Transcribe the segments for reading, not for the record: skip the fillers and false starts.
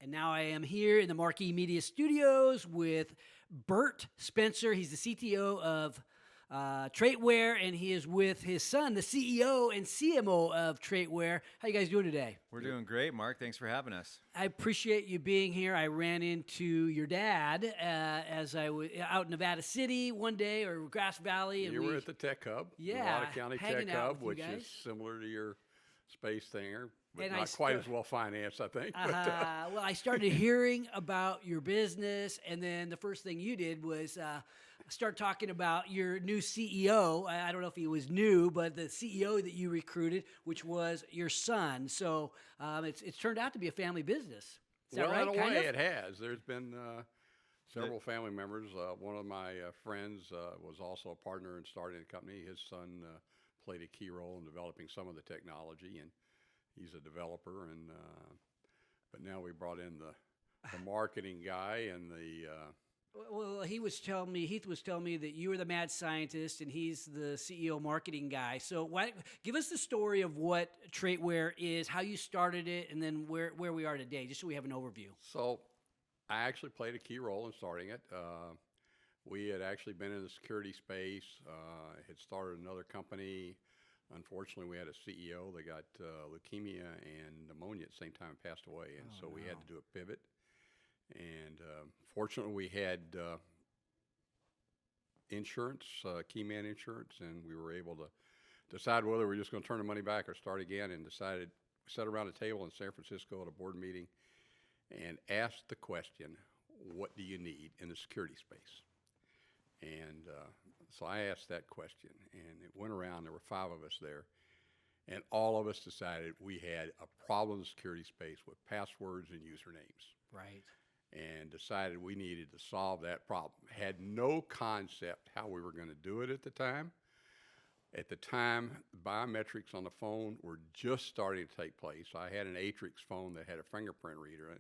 And now I am here in the Marquee Media Studios with Bert Spencer. He's the CTO of Traitware, and he is with his son, the CEO and CMO of Traitware. How you guys doing today? We're doing great, Mark. Thanks for having us. I appreciate you being here. I ran into your dad as I was out in Nevada City one day, or Grass Valley. And you were at the Tech Hub, yeah, Nevada County hanging Tech out Hub, with which you guys. is similar to your space thinger, but And not quite as well financed, I think. Well, I started hearing about your business, and then the first thing you did was start talking about your new CEO. I don't know if he was new, but the CEO that you recruited, which was your son. So it's turned out to be a family business. Is that Well, right? in a Kind way, of? it has. There's been several family members. One of my friends was also a partner in starting the company. His son played a key role in developing some of the technology, and he's a developer. And but now we brought in the marketing guy and the. Well, Heath was telling me that you were the mad scientist and he's the CEO marketing guy. So give us the story of what Traitware is, how you started it, and then where we are today, just so we have an overview. So I actually played a key role in starting it. We had actually been in the security space, had started another company. Unfortunately, we had a CEO that got leukemia and pneumonia at the same time and passed away, and so we had to do a pivot. And fortunately, we had insurance, key man insurance, and we were able to decide whether we were just going to turn the money back or start again, and decided, we sat around a table in San Francisco at a board meeting and asked the question, what do you need in the security space? And so I asked that question, and it went around. There were 5 of us there, and all of us decided we had a problem in the security space with passwords and usernames. Right. And decided we needed to solve that problem. Had no concept how we were going to do it at the time. At the time, biometrics on the phone were just starting to take place. I had an Atrix phone that had a fingerprint reader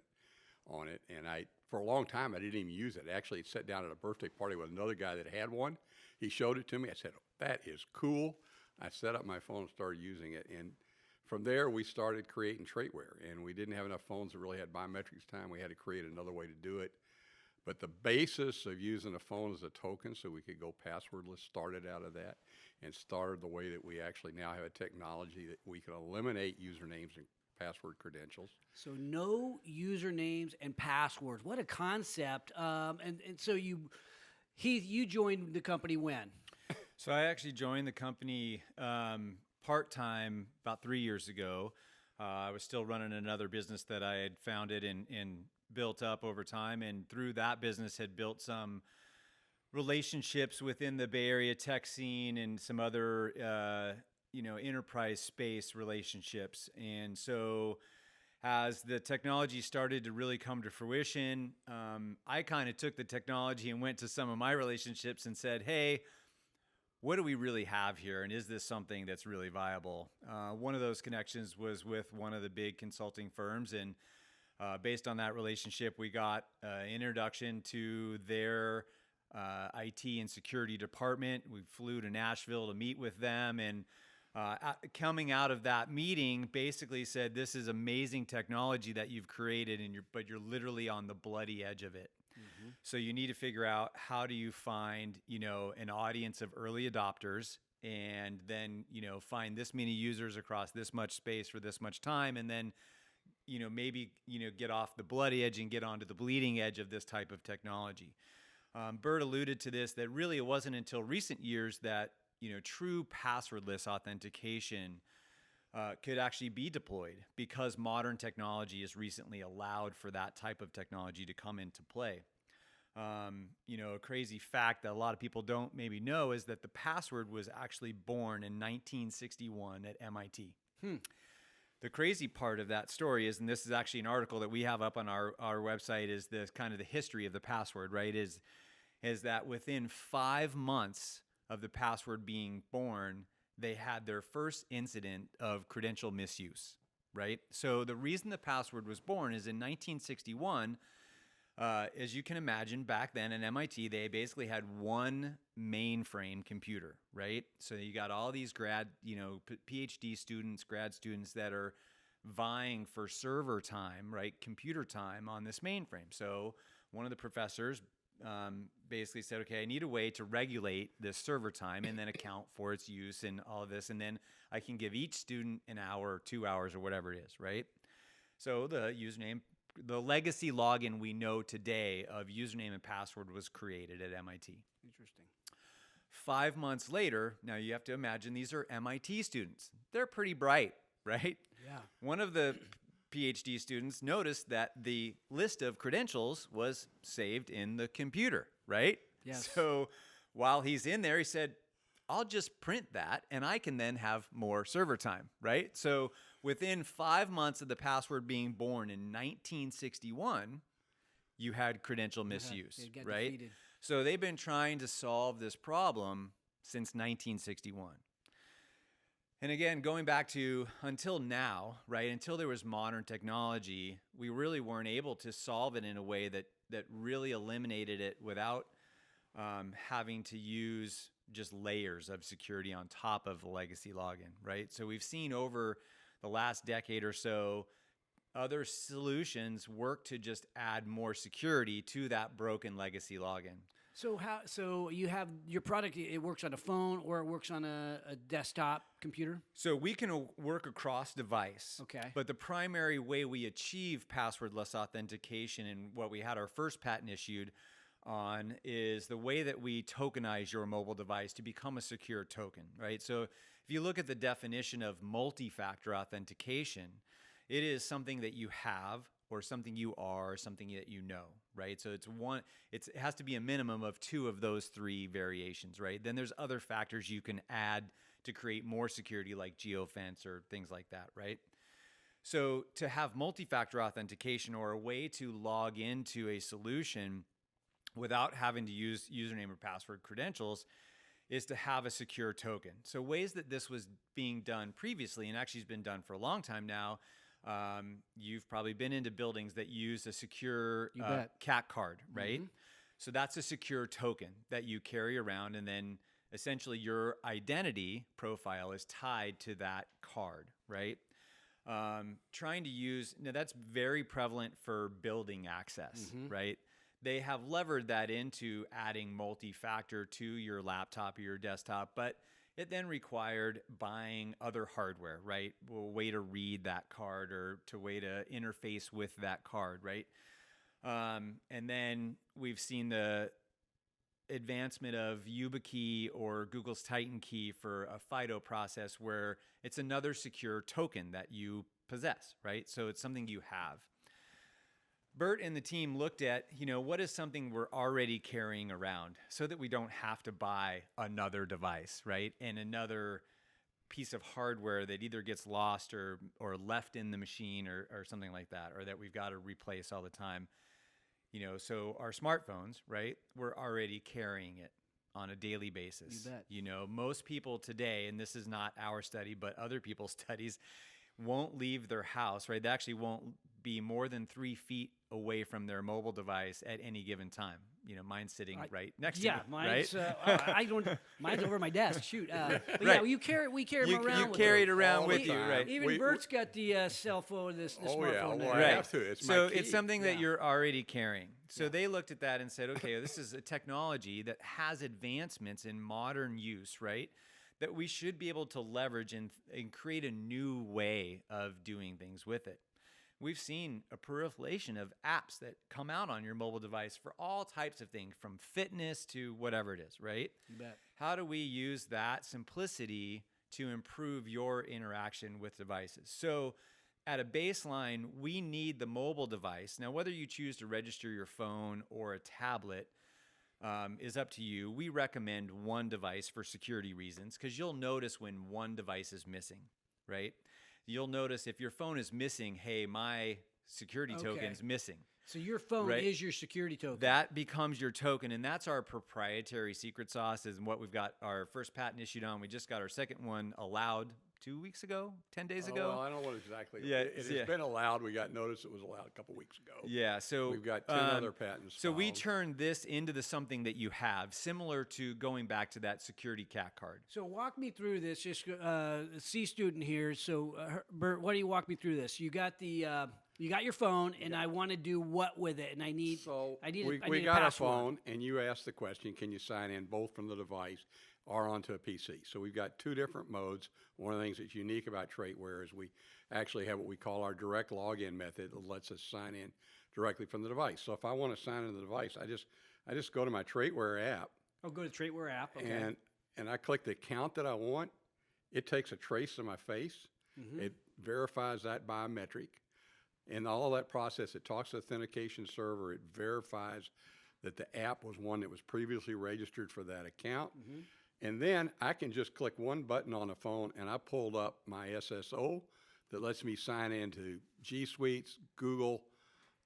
on it, and for a long time, I didn't even use it. Actually, I sat down at a birthday party with another guy that had one. He showed it to me. I said, oh, that is cool. I set up my phone and started using it, and from there, we started creating Traitware, and we didn't have enough phones that really had biometrics time. We had to create another way to do it. But the basis of using a phone as a token so we could go passwordless started out of that, and started the way that we actually now have a technology that we can eliminate usernames and password credentials. So no usernames and passwords. What a concept. And so Heath, you joined the company when? So I actually joined the company part-time about 3 years ago. I was still running another business that I had founded and built up over time, and through that business had built some relationships within the Bay Area tech scene and some other enterprise space relationships. And so as the technology started to really come to fruition, I kind of took the technology and went to some of my relationships and said, hey, what do we really have here? And is this something that's really viable? One of those connections was with one of the big consulting firms. And based on that relationship, we got an introduction to their IT and security department. We flew to Nashville to meet with them. And coming out of that meeting, basically said, this is amazing technology that you've created, but you're literally on the bloody edge of it. Mm-hmm. So you need to figure out how do you find, an audience of early adopters, and then, find this many users across this much space for this much time, and then, maybe, get off the bloody edge and get onto the bleeding edge of this type of technology. Bert alluded to this, that really it wasn't until recent years that, true passwordless authentication could actually be deployed, because modern technology has recently allowed for that type of technology to come into play. A crazy fact that a lot of people don't maybe know is that the password was actually born in 1961 at MIT. The crazy part of that story is, and this is actually an article that we have up on our website, is the kind of the history of the password, right? Is that within 5 months of the password being born, they had their first incident of credential misuse, right? So the reason the password was born is in 1961, as you can imagine, back then at MIT, they basically had one mainframe computer, right? So you got all these PhD students, grad students that are vying for server time, right? Computer time on this mainframe. So one of the professors basically said, okay, I need a way to regulate this server time and then account for its use and all of this. And then I can give each student an hour, 2 hours, or whatever it is, right? So the username, the legacy login we know today of username and password was created at MIT. Interesting. 5 months later, now you have to imagine these are MIT students. They're pretty bright, right? Yeah. One of the PhD students noticed that the list of credentials was saved in the computer, right? Yes. So while he's in there, he said, I'll just print that and I can then have more server time, right? So within 5 months of the password being born in 1961, you had credential misuse, it got right? defeated. So they've been trying to solve this problem since 1961. And again, going back to until now, right, until there was modern technology, we really weren't able to solve it in a way that really eliminated it without having to use just layers of security on top of the legacy login, right? So we've seen over the last decade or so, other solutions work to just add more security to that broken legacy login. So you have your product, it works on a phone or it works on a desktop computer? So we can work across device. Okay. But the primary way we achieve passwordless authentication and what we had our first patent issued on is the way that we tokenize your mobile device to become a secure token, right? So if you look at the definition of multi-factor authentication, it is something that you have or something you are or something that you know, right? So it has to be a minimum of 2 of those 3 variations, right? Then there's other factors you can add to create more security like geofence or things like that, right? So to have multi-factor authentication or a way to log into a solution without having to use username or password credentials is to have a secure token. So ways that this was being done previously, and actually has been done for a long time now, you've probably been into buildings that use a secure CAC card, right? Mm-hmm. So that's a secure token that you carry around, and then essentially your identity profile is tied to that card, right? Trying to use, now that's very prevalent for building access, right? They have levered that into adding multi-factor to your laptop or your desktop, but it then required buying other hardware, right? A way to read that card or to way to interface with that card, right? And then we've seen the advancement of YubiKey or Google's Titan Key for a FIDO process where it's another secure token that you possess, right? So it's something you have. Bert and the team looked at, what is something we're already carrying around so that we don't have to buy another device, right? And another piece of hardware that either gets lost or left in the machine or something like that, or that we've got to replace all the time. So our smartphones, right? We're already carrying it on a daily basis. You bet. Most people today, and this is not our study, but other people's studies, won't leave their house, right? They actually won't be more than 3 feet away from their mobile device at any given time. Mine's sitting right next to me. Mine's, right? Mine's over my desk. Shoot. But right. yeah, we carry them around. You with carry us. it around All with the you, time. right? Even Bert's got the cell phone, the smartphone. Yeah, well, now. I have to. It's so my key. it's something that you're already carrying. So they looked at that and said, okay, this is a technology that has advancements in modern use, right? That we should be able to leverage and create a new way of doing things with it. We've seen a proliferation of apps that come out on your mobile device for all types of things, from fitness to whatever it is, right? You bet. How do we use that simplicity to improve your interaction with devices? So at a baseline, we need the mobile device. Now, whether you choose to register your phone or a tablet is up to you. We recommend one device for security reasons because you'll notice when one device is missing, right? You'll notice if your phone is missing, hey, my security token's missing. So your phone is your security token. That becomes your token, and that's our proprietary secret sauce, is what we've got our first patent issued on. We just got our second one allowed 2 weeks ago, 10 days Oh, ago. well, I don't know what exactly. Yeah, It yeah. has been allowed. We got notice it was allowed a couple weeks ago. Yeah, so We've got 10 other patents So we filed. turned this into something that you have, similar to going back to that security cat card. So walk me through this. Just a C student here. So Bert, why do you walk me through this? You got you got your phone, and I want to do what with it? And I need We got a password. phone, and you asked the question, can you sign in both from the device or onto a PC? So we've got two different modes. One of the things that's unique about Traitware is we actually have what we call our direct login method that lets us sign in directly from the device. So if I want to sign into the device, I just go to my Traitware app, Oh, go to Traitware app. Okay. and I click the account that I want. It takes a trace of my face. It verifies that biometric. And all that process, it talks to the authentication server. It verifies that the app was one that was previously registered for that account. And then I can just click one button on the phone, and I pulled up my SSO that lets me sign into G Suites, Google,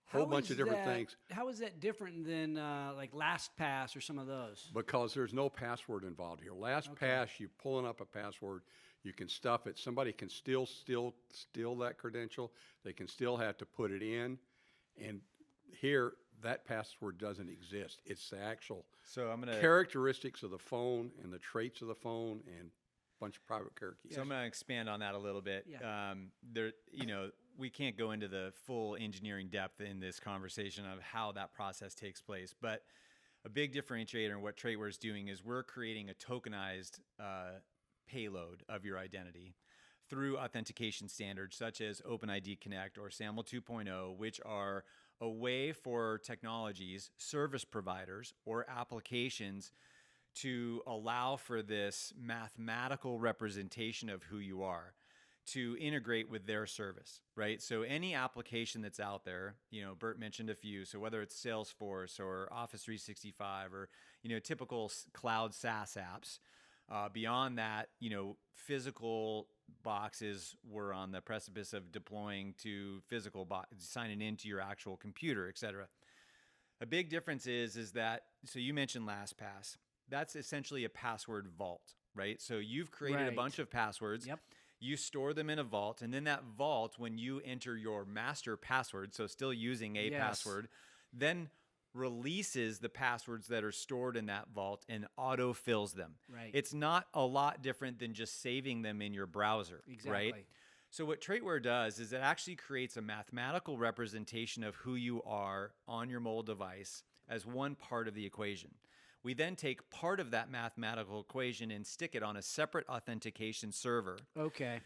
whole bunch of different things. How is that different than like LastPass or some of those? Because there's no password involved here. LastPass, you're pulling up a password, you can stuff it. Somebody can steal that credential. They can still have to put it in. And here, that password doesn't exist. It's the actual So I'm gonna characteristics of the phone and the traits of the phone and a bunch of private keys. So I'm going to expand on that a little bit. Yeah. We can't go into the full engineering depth in this conversation of how that process takes place, but a big differentiator in what Traitware is doing is we're creating a tokenized payload of your identity through authentication standards such as OpenID Connect or SAML 2.0, which are a way for technologies, service providers, or applications to allow for this mathematical representation of who you are to integrate with their service, right? So any application that's out there, Bert mentioned a few. So whether it's Salesforce or Office 365 or, typical cloud SaaS apps, beyond that, physical boxes were on the precipice of deploying to physical signing into your actual computer, et cetera. A big difference is that, so you mentioned LastPass. That's essentially a password vault, right? So you've created a bunch of passwords. Yep. You store them in a vault, and then that vault, when you enter your master password, so still using a password, then releases the passwords that are stored in that vault and auto-fills them. Right. It's not a lot different than just saving them in your browser, Exactly. right? So what Traitware does is it actually creates a mathematical representation of who you are on your mobile device as one part of the equation. We then take part of that mathematical equation and stick it on a separate authentication server. Okay.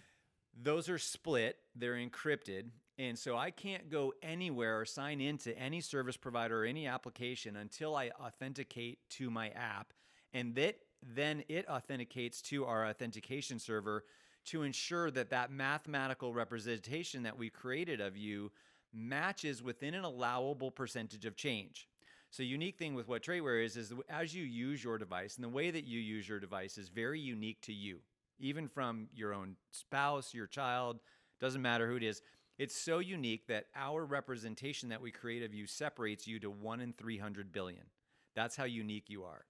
Those are split, they're encrypted, and so I can't go anywhere or sign into any service provider or any application until I authenticate to my app, and then it authenticates to our authentication server to ensure that that mathematical representation that we created of you matches within an allowable percentage of change. So unique thing with what Traitware is as you use your device, and the way that you use your device is very unique to you, even from your own spouse, your child, doesn't matter who it is. It's so unique that our representation that we create of you separates you to 1 in 300 billion. That's how unique you are.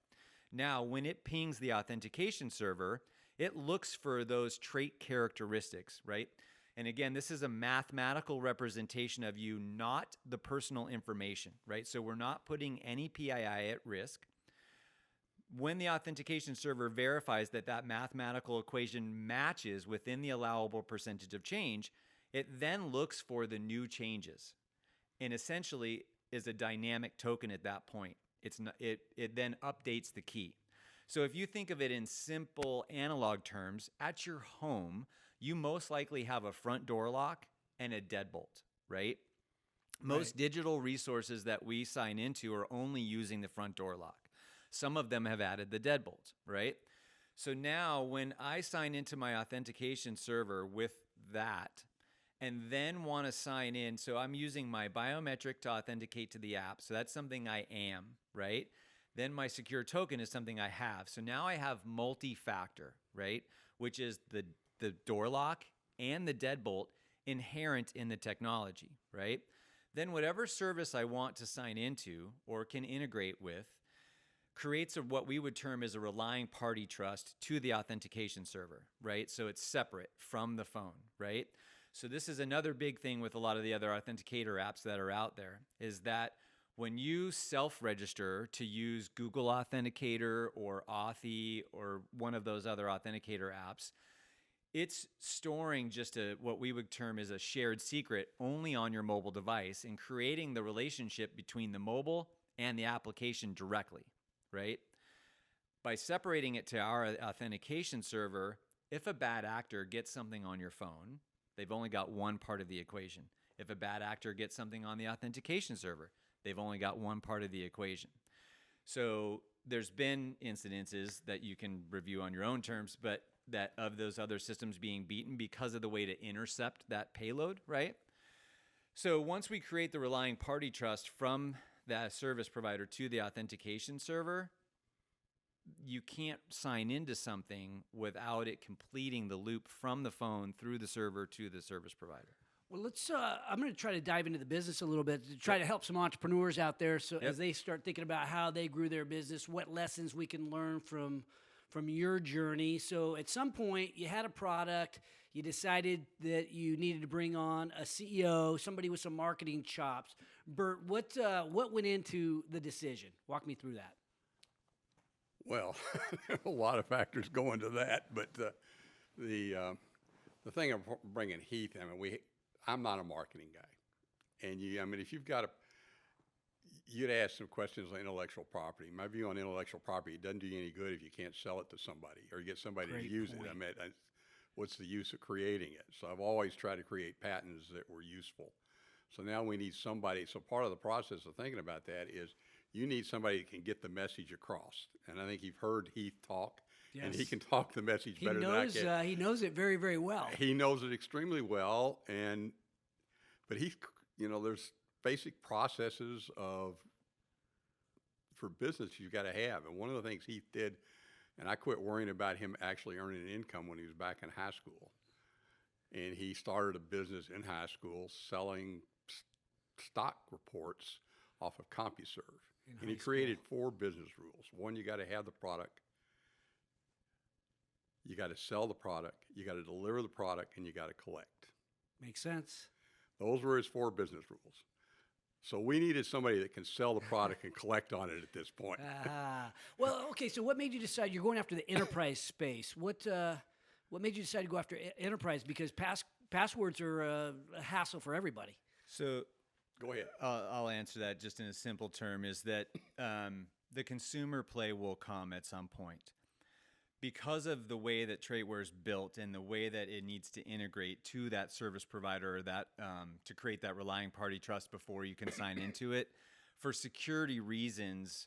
Now, when it pings the authentication server, it looks for those trait characteristics, right? And again, this is a mathematical representation of you, not the personal information, right? So we're not putting any PII at risk. When the authentication server verifies that that mathematical equation matches within the allowable percentage of change, it then looks for the new changes and essentially is a dynamic token at that point. It then updates the key. So if you think of it in simple analog terms, at your home, you most likely have a front door lock and a deadbolt, right? Most digital resources that we sign into are only using the front door lock. Some of them have added the deadbolt, right? So now when I sign into my authentication server with that and then want to sign in, so I'm using my biometric to authenticate to the app. So that's something I am, right? Then my secure token is something I have. So now I have multi-factor, right? Which is the door lock and the deadbolt inherent in the technology, right? Then whatever service I want to sign into or can integrate with creates what we would term as a relying party trust to the authentication server, right? So it's separate from the phone, right? So this is another big thing with a lot of the other authenticator apps that are out there, is that when you self-register to use Google Authenticator or Authy or one of those other authenticator apps, it's storing just what we would term as a shared secret only on your mobile device and creating the relationship between the mobile and the application directly, right? By separating it to our authentication server, if a bad actor gets something on your phone, they've only got one part of the equation. If a bad actor gets something on the authentication server, they've only got one part of the equation. So there's been incidences that you can review on your own terms, but that of those other systems being beaten because of the way to intercept that payload, right? So once we create the relying party trust from that service provider to the authentication server, you can't sign into something without it completing the loop from the phone through the server to the service provider. Well, I'm going to try to dive into the business a little bit to try to help some entrepreneurs out there. So as they start thinking about how they grew their business, what lessons we can learn from your journey. So at some point you had a product, you decided that you needed to bring on a CEO, somebody with some marketing chops. Bert, what went into the decision? Walk me through that. Well, a lot of factors go into that, but the thing of bringing Heath, I'm not a marketing guy, and if you've got you'd ask some questions on intellectual property. My view on intellectual property, it doesn't do you any good if you can't sell it to somebody or you get somebody Great to use point. it. What's the use of creating it? So I've always tried to create patents that were useful. So now we need somebody. So part of the process of thinking about that is you need somebody that can get the message across. And I think you've heard Heath talk, and he can talk the message better than I can. He knows it very, very well. He knows it extremely well, but there's basic processes for business you've got to have. And one of the things Heath did, and I quit worrying about him actually earning an income when he was back in high school. And he started a business in high school selling stock reports off of CompuServe. And he created 4 business rules. One, you got to have the product. You got to sell the product. You got to deliver the product, and you got to collect. Makes sense. Those were his 4 business rules. So we needed somebody that can sell the product and collect on it at this point. Well, okay. So what made you decide you're going after the enterprise space? What made you decide to go after enterprise? Because passwords are a hassle for everybody. So go ahead. I'll answer that just in a simple term, is that the consumer play will come at some point. Because of the way that Traitware is built and the way that it needs to integrate to that service provider, or that to create that relying party trust before you can sign into it, for security reasons,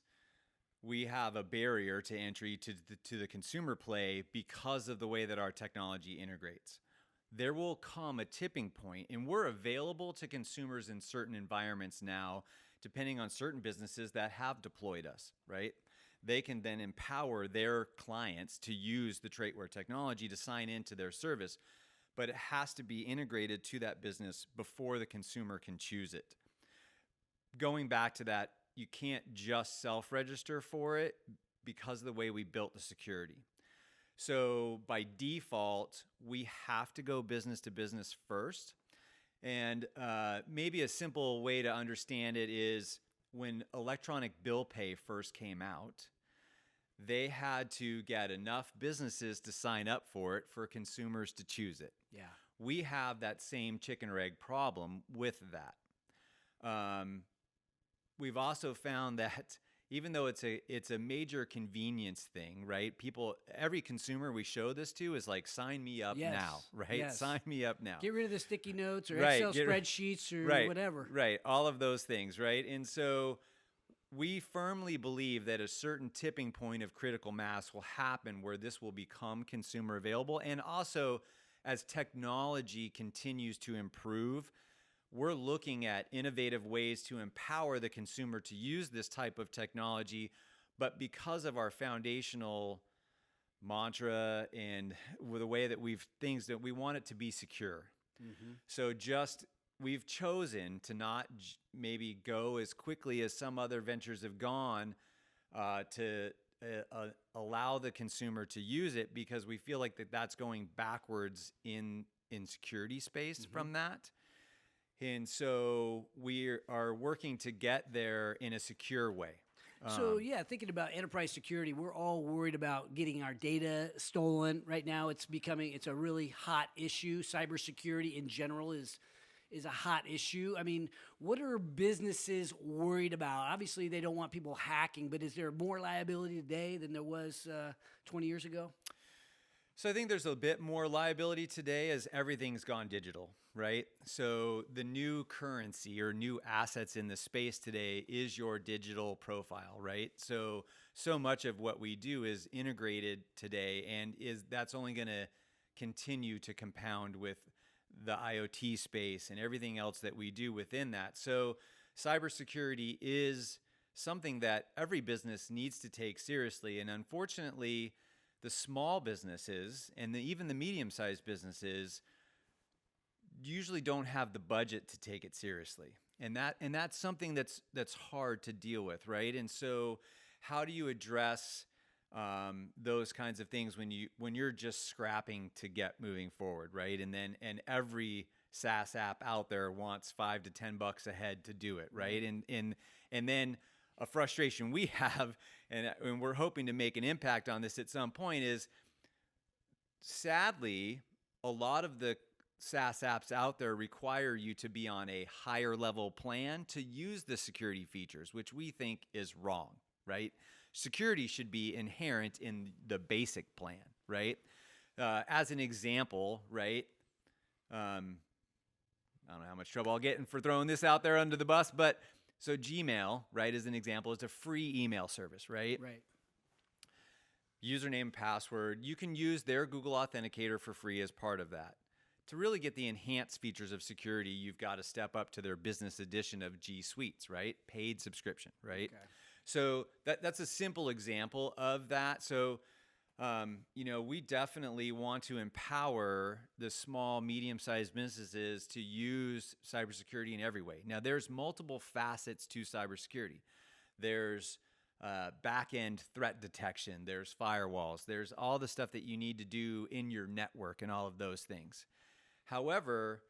we have a barrier to entry to the consumer play because of the way that our technology integrates. There will come a tipping point, and we're available to consumers in certain environments now, depending on certain businesses that have deployed us, right? They can then empower their clients to use the Traitware technology to sign into their service, but it has to be integrated to that business before the consumer can choose it. Going back to that, you can't just self-register for it because of the way we built the security. So by default, we have to go business to business first. And maybe a simple way to understand it is when electronic bill pay first came out, they had to get enough businesses to sign up for it for consumers to choose it. Yeah. We have that same chicken or egg problem with that. We've also found that even though it's a major convenience thing, right? Every consumer we show this to is like, sign me up now, right? Yes. Sign me up now. Get rid of the sticky notes or Right, Excel spreadsheets or whatever. Right, all of those things, right? And so we firmly believe that a certain tipping point of critical mass will happen where this will become consumer available. And also, as technology continues to improve, we're looking at innovative ways to empower the consumer to use this type of technology. But because of our foundational mantra and the way that we want it to be secure. Mm-hmm. So we've chosen to not maybe go as quickly as some other ventures have gone to allow the consumer to use it, because we feel like that's going backwards in security space from that. And so we are working to get there in a secure way. So yeah, thinking about enterprise security, we're all worried about getting our data stolen. Right now, it's a really hot issue. Cybersecurity in general is a hot issue. I mean, what are businesses worried about? Obviously, they don't want people hacking, but is there more liability today than there was 20 years ago? So I think there's a bit more liability today as everything's gone digital, right? So the new currency or new assets in the space today is your digital profile, right? So much of what we do is integrated today, and that's only going to continue to compound with the IoT space and everything else that we do within that. So cybersecurity is something that every business needs to take seriously, and unfortunately, the small businesses and even the medium-sized businesses usually don't have the budget to take it seriously, and that's something that's hard to deal with, right? And so, how do you address those kinds of things when you're just scrapping to get moving forward, right? And every SaaS app out there wants $5 to $10 a head to do it, right? And then a frustration we have, and we're hoping to make an impact on this at some point, is sadly, a lot of the SaaS apps out there require you to be on a higher level plan to use the security features, which we think is wrong, right? Security should be inherent in the basic plan, right? As an example, right? I don't know how much trouble I'll get in for throwing this out there under the bus, but so Gmail, right, as an example, is a free email service, right? Right. Username and password. You can use their Google Authenticator for free as part of that. To really get the enhanced features of security, you've got to step up to their business edition of G Suites, right? Paid subscription, right? Okay. So that's a simple example of that. So, we definitely want to empower the small, medium-sized businesses to use cybersecurity in every way. Now, there's multiple facets to cybersecurity. There's back-end threat detection. There's firewalls. There's all the stuff that you need to do in your network and all of those things. However,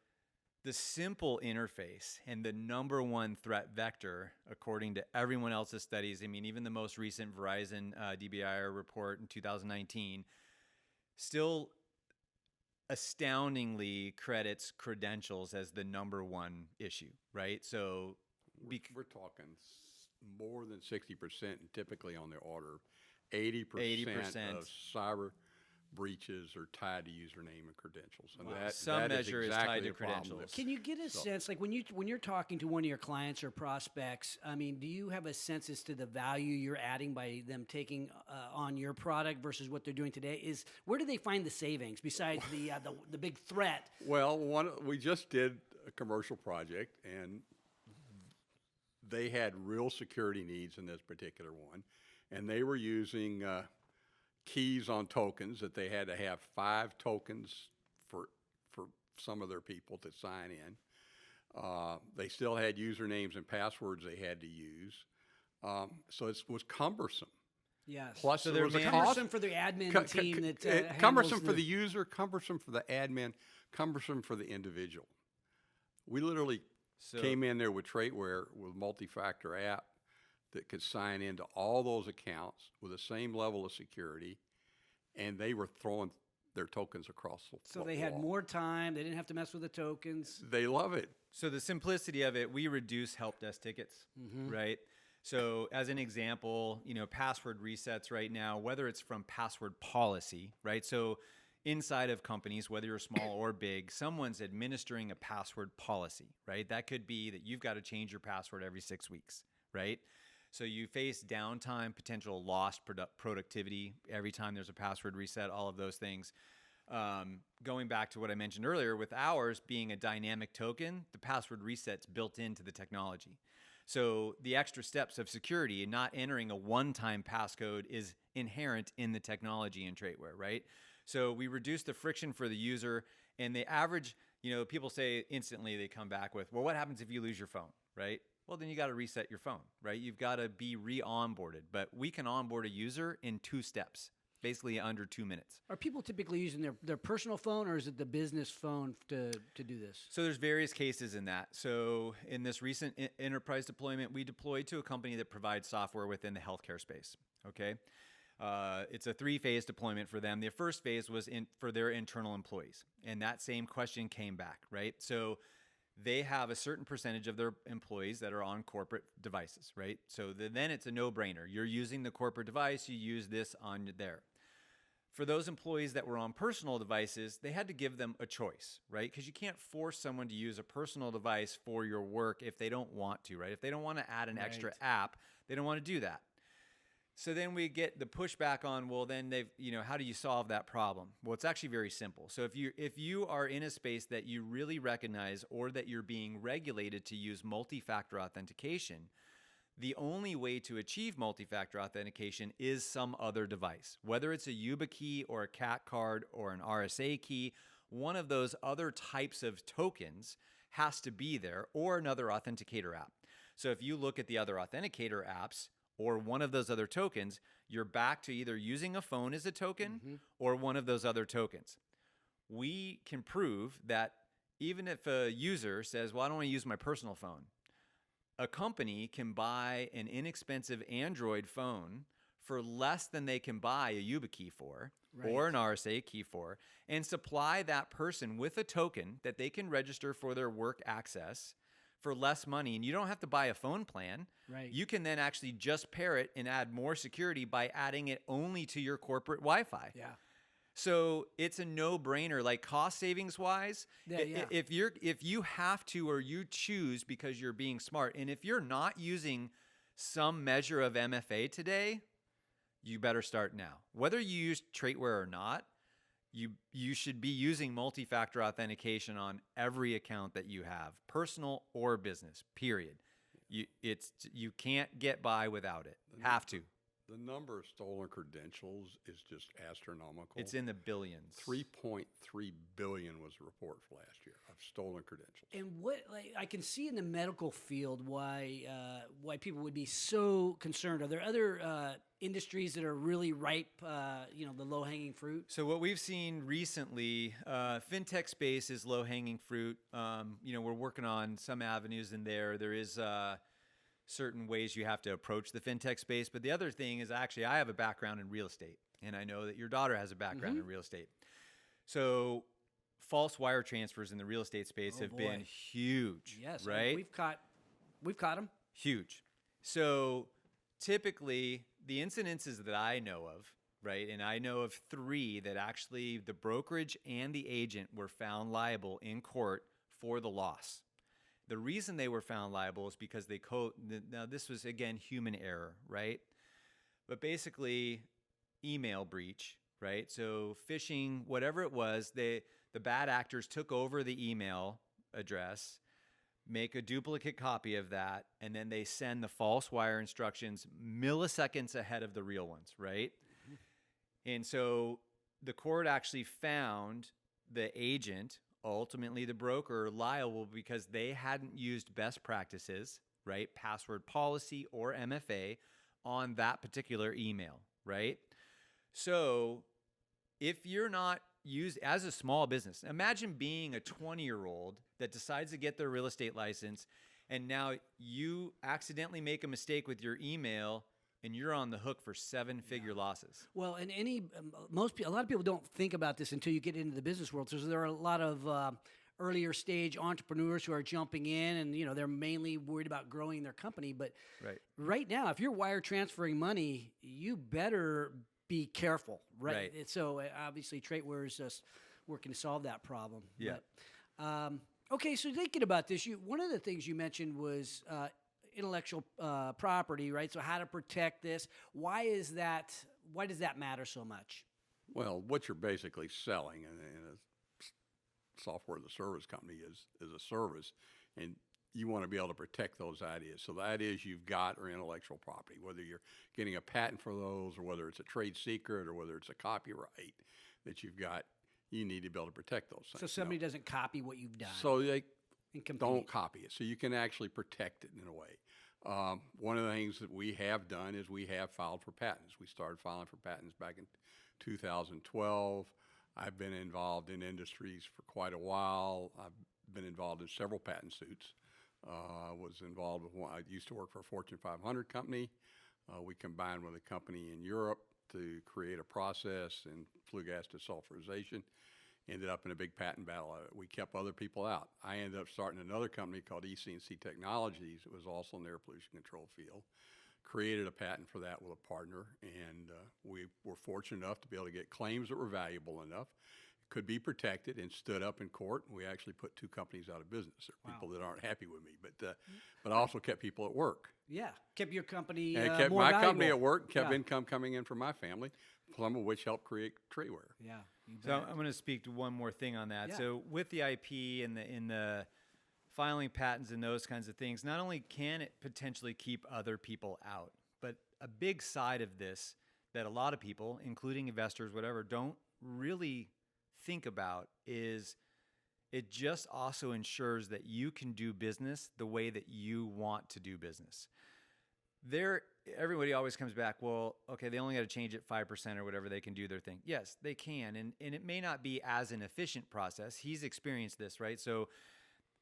the simple interface and the number one threat vector, according to everyone else's studies, I mean, even the most recent Verizon DBIR report in 2019, still astoundingly credits credentials as the number one issue, right? So we're talking more than 60%, and typically on the order, 80% of cyber breaches are tied to username and credentials. And Some measure is tied to the problem credentials. Can you get a sense, like when you're talking to one of your clients or prospects, I mean, do you have a sense as to the value you're adding by them taking on your product versus what they're doing today? Where do they find the savings besides the big threat? Well, we just did a commercial project, and they had real security needs in this particular one, and they were using keys on tokens that they had to have 5 tokens for some of their people to sign in. They still had usernames and passwords they had to use. So it was cumbersome. Yes. Plus, so there was a cumbersome for the admin team that cumbersome for the user, cumbersome for the admin, cumbersome for the individual. We literally came in there with Traitware with Multi Factor app that could sign into all those accounts with the same level of security, and they were throwing their tokens across the So they had more time. They didn't have to mess with the tokens. They love it. So the simplicity of it, we reduce help desk tickets, right? So as an example, password resets right now, whether it's from password policy, right? So inside of companies, whether you're small or big, someone's administering a password policy, right? That could be that you've got to change your password every 6 weeks, right? So you face downtime, potential lost productivity every time there's a password reset, all of those things. Going back to what I mentioned earlier, with ours being a dynamic token, the password reset's built into the technology. So the extra steps of security and not entering a one-time passcode is inherent in the technology in Traitware, right? So we reduce the friction for the user, and the average, people say instantly they come back with, well, what happens if you lose your phone, right? well, then you got to reset your phone, right? You've got to be re-onboarded. But we can onboard a user in 2 steps, basically under 2 minutes. Are people typically using their personal phone, or is it the business phone to do this? So there's various cases in that. So in this recent enterprise deployment, we deployed to a company that provides software within the healthcare space, okay? It's a 3-phase deployment for them. The first phase was for their internal employees, and that same question came back, right? So they have a certain percentage of their employees that are on corporate devices, right? So then it's a no-brainer. You're using the corporate device, you use this on there. For those employees that were on personal devices, they had to give them a choice, right? Because you can't force someone to use a personal device for your work if they don't want to, right? If they don't want to add an extra app, they don't want to do that. So then we get the pushback on, well, then how do you solve that problem? Well, it's actually very simple. So if you are in a space that you really recognize or that you're being regulated to use multi-factor authentication, the only way to achieve multi-factor authentication is some other device. Whether it's a yubikey or a CAT card or an RSA key, one of those other types of tokens has to be there, or another authenticator app. So if you look at the other authenticator apps, or one of those other tokens, you're back to either using a phone as a token or one of those other tokens. We can prove that even if a user says, well, I don't want to use my personal phone, a company can buy an inexpensive Android phone for less than they can buy a YubiKey for, or an RSA key for, and supply that person with a token that they can register for their work access for less money, and you don't have to buy a phone plan. Right. You can then actually just pair it and add more security by adding it only to your corporate Wi-Fi. Yeah. So it's a no-brainer, like cost savings wise. If you have to, or you choose because you're being smart, and if you're not using some measure of MFA today, you better start now. Whether you use Traitware or not, you should be using multi-factor authentication on every account that you have, personal or business, period. You can't get by without it. Have to. The number of stolen credentials is just astronomical. It's in the billions. 3.3 billion was the report for last year of stolen credentials. And I can see in the medical field why people would be so concerned. Are there other industries that are really ripe, the low-hanging fruit? So what we've seen recently, fintech space is low-hanging fruit. We're working on some avenues in there. There is certain ways you have to approach the fintech space. But the other thing is, actually, I have a background in real estate, and I know that your daughter has a background in real estate. So false wire transfers in the real estate space have been huge. Yes, right? We've caught them. Huge. So typically, the incidences that I know of, right, and I know of 3 that actually the brokerage and the agent were found liable in court for the loss. The reason they were found liable is because now this was, again, human error, right? But basically, email breach, right? So phishing, whatever it was, the bad actors took over the email address, make a duplicate copy of that, and then they send the false wire instructions milliseconds ahead of the real ones, right? And so the court actually found the agent, ultimately the broker, liable because they hadn't used best practices, right? Password policy or MFA on that particular email, right? So if you're not as a small business, imagine being a 20-year-old that decides to get their real estate license, and now you accidentally make a mistake with your email, and you're on the hook for 7-figure losses. Well, and a lot of people don't think about this until you get into the business world. So there are a lot of earlier stage entrepreneurs who are jumping in, and they're mainly worried about growing their company. But right now, if you're wire transferring money, you better be careful, right? So obviously, Traitware is just working to solve that problem. Yeah. But, okay, so thinking about this, one of the things you mentioned was intellectual property, right? So how to protect this? Why does that matter so much? Well, what you're basically selling in a software as a service company is a service, and you want to be able to protect those ideas. So the ideas you've got are intellectual property, whether you're getting a patent for those, or whether it's a trade secret, or whether it's a copyright that you've got. You need to be able to protect those things. So somebody doesn't copy what you've done. So And compete. don't copy it. So you can actually protect it in a way. One of the things that we have done is we have filed for patents. We started filing for patents back in 2012. I've been involved in industries for quite a while. I've been involved in several patent suits. Was involved with one. I used to work for a Fortune 500 company. We combined with a company in Europe to create a process in flue gas desulfurization. Ended up in a big patent battle. We kept other people out. I ended up starting another company called EC&C Technologies. It was also in the air pollution control field. Created a patent for that with a partner, and we were fortunate enough to be able to get claims that were valuable enough, could be protected, and stood up in court. We actually put 2 companies out of business. There are people that aren't happy with me, but I also kept people at work. Yeah, kept your company And it kept more my valuable. company at work, kept Yeah. income coming in from my family, some of which helped create Traitware. Yeah. You So bet. I'm going to speak to one more thing on that. Yeah. So with the IP and the filing patents and those kinds of things, not only can it potentially keep other people out, but a big side of this that a lot of people, including investors, whatever, don't really think about is it just also ensures that you can do business the way that you want to do business. Everybody always comes back, well, okay, they only got to change it 5% or whatever, they can do their thing. Yes, they can, and it may not be as an efficient process. He's experienced this, right? So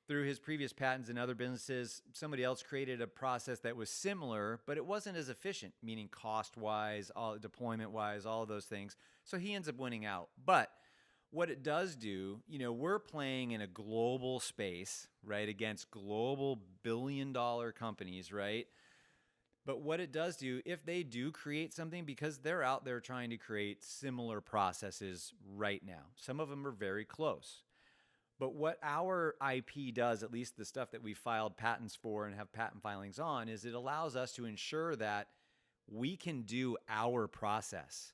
through his previous patents and other businesses, somebody else created a process that was similar, but it wasn't as efficient, meaning cost-wise, deployment-wise, all of those things. So he ends up winning out. But what it does do, we're playing in a global space, right, against global billion-dollar companies, right? But what it does do, if they do create something, because they're out there trying to create similar processes right now, some of them are very close. But what our IP does, at least the stuff that we filed patents for and have patent filings on, is it allows us to ensure that we can do our process.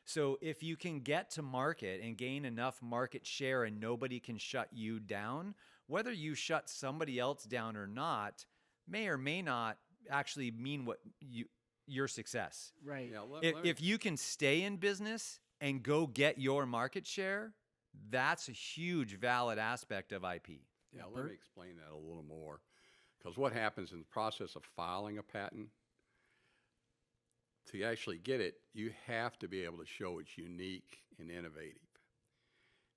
So if you can get to market and gain enough market share and nobody can shut you down, whether you shut somebody else down or not, may or may not actually mean your success. Right. Yeah, If you can stay in business and go get your market share, that's a huge valid aspect of IP. Yeah, let me explain that a little more. Because what happens in the process of filing a patent, to actually get it, you have to be able to show it's unique and innovative.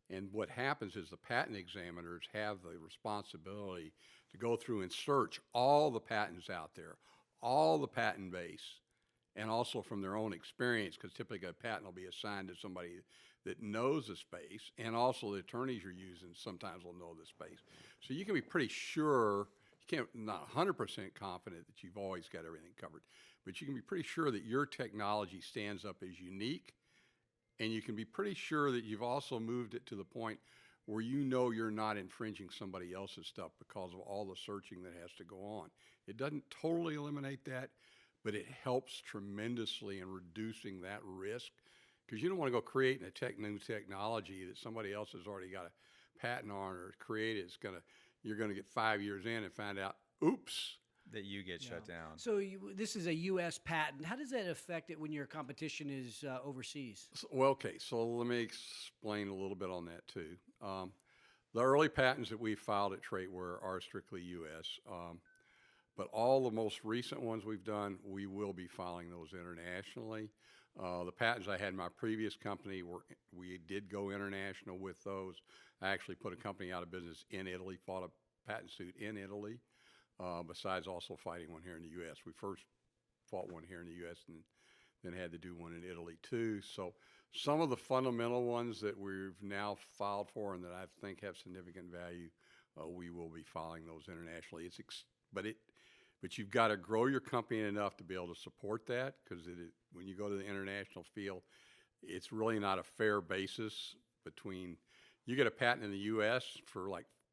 And what happens is the patent examiners have the responsibility to go through and search all the patents out there, all the patent base, and also from their own experience, because typically a patent will be assigned to somebody that knows the space, and also the attorneys you're using sometimes will know the space. So you can be pretty sure, you can't, not 100% confident that you've always got everything covered, but you can be pretty sure that your technology stands up as unique, and you can be pretty sure that you've also moved it to the point where you're not infringing somebody else's stuff because of all the searching that has to go on. It doesn't totally eliminate that, but it helps tremendously in reducing that risk, because you don't want to go creating a new technology that somebody else has already got a patent on or created. You're going to get 5 years in and find out, oops. That you get shut down. So this is a U.S. patent. How does that affect it when your competition is overseas? So let me explain a little bit on that too. The early patents that we filed at Traitware are strictly U.S., but all the most recent ones we've done, we will be filing those internationally. The patents I had in my previous company, we did go international with those. I actually put a company out of business in Italy, fought a patent suit in Italy, besides also fighting one here in the U.S. We first fought one here in the U.S. and then had to do one in Italy too. So some of the fundamental ones that we've now filed for and that I think have significant value, we will be filing those internationally. But you've got to grow your company enough to be able to support that, because when you go to the international field, it's really not a fair basis between, you get a patent in the U.S. for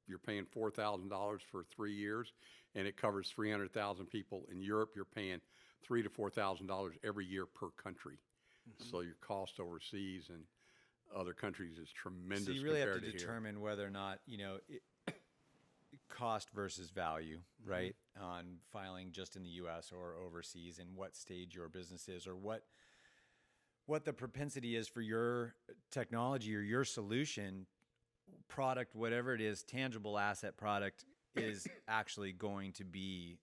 you're paying $4,000 for 3 years, and it covers 300,000 people. In Europe, you're paying $3,000 to $4,000 every year per country. Mm-hmm. So your cost overseas and other countries is tremendous. So you really have to compared determine whether or not, cost versus value, right? On filing just in the U.S. or overseas, and what stage your business is, or what the propensity is for your technology or your solution, product, whatever it is, tangible asset product, is actually going to be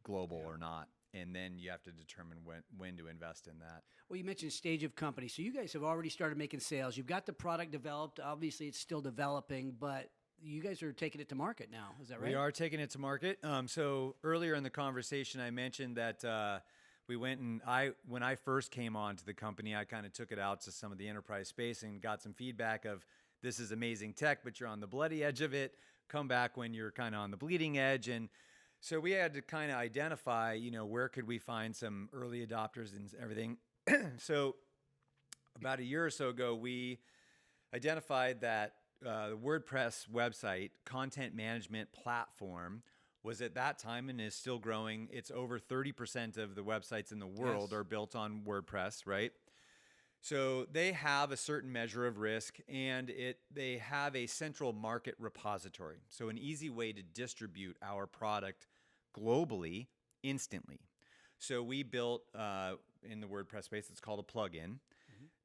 global or not. And then you have to determine when to invest in that. Well, you mentioned stage of company. So you guys have already started making sales. You've got the product developed. Obviously, it's still developing, but you guys are taking it to market now. Is that right? We are taking it to market. So earlier in the conversation, I mentioned that we went and when I first came on to the company, I kind of took it out to some of the enterprise space and got some feedback of, this is amazing tech, but you're on the bloody edge of it. Come back when you're kind of on the bleeding edge. And so we had to kind of identify, where could we find some early adopters and everything. So about a year or so ago, we identified that the WordPress website content management platform was at that time and is still growing. It's over 30% of the websites in the world are built on WordPress, right? So they have a certain measure of risk, and they have a central market repository. So an easy way to distribute our product globally instantly. So we built in the WordPress space, it's called a plugin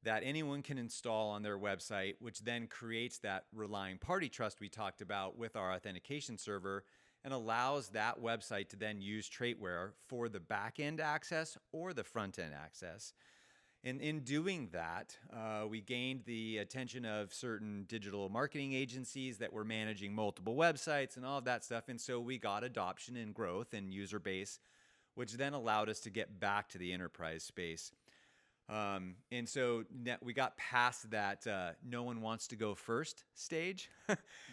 that anyone can install on their website, which then creates that relying party trust we talked about with our authentication server and allows that website to then use Traitware for the back-end access or the front-end access. And in doing that, we gained the attention of certain digital marketing agencies that were managing multiple websites and all of that stuff. And so we got adoption and growth and user base, which then allowed us to get back to the enterprise space. And so we got past that no one wants to go first stage.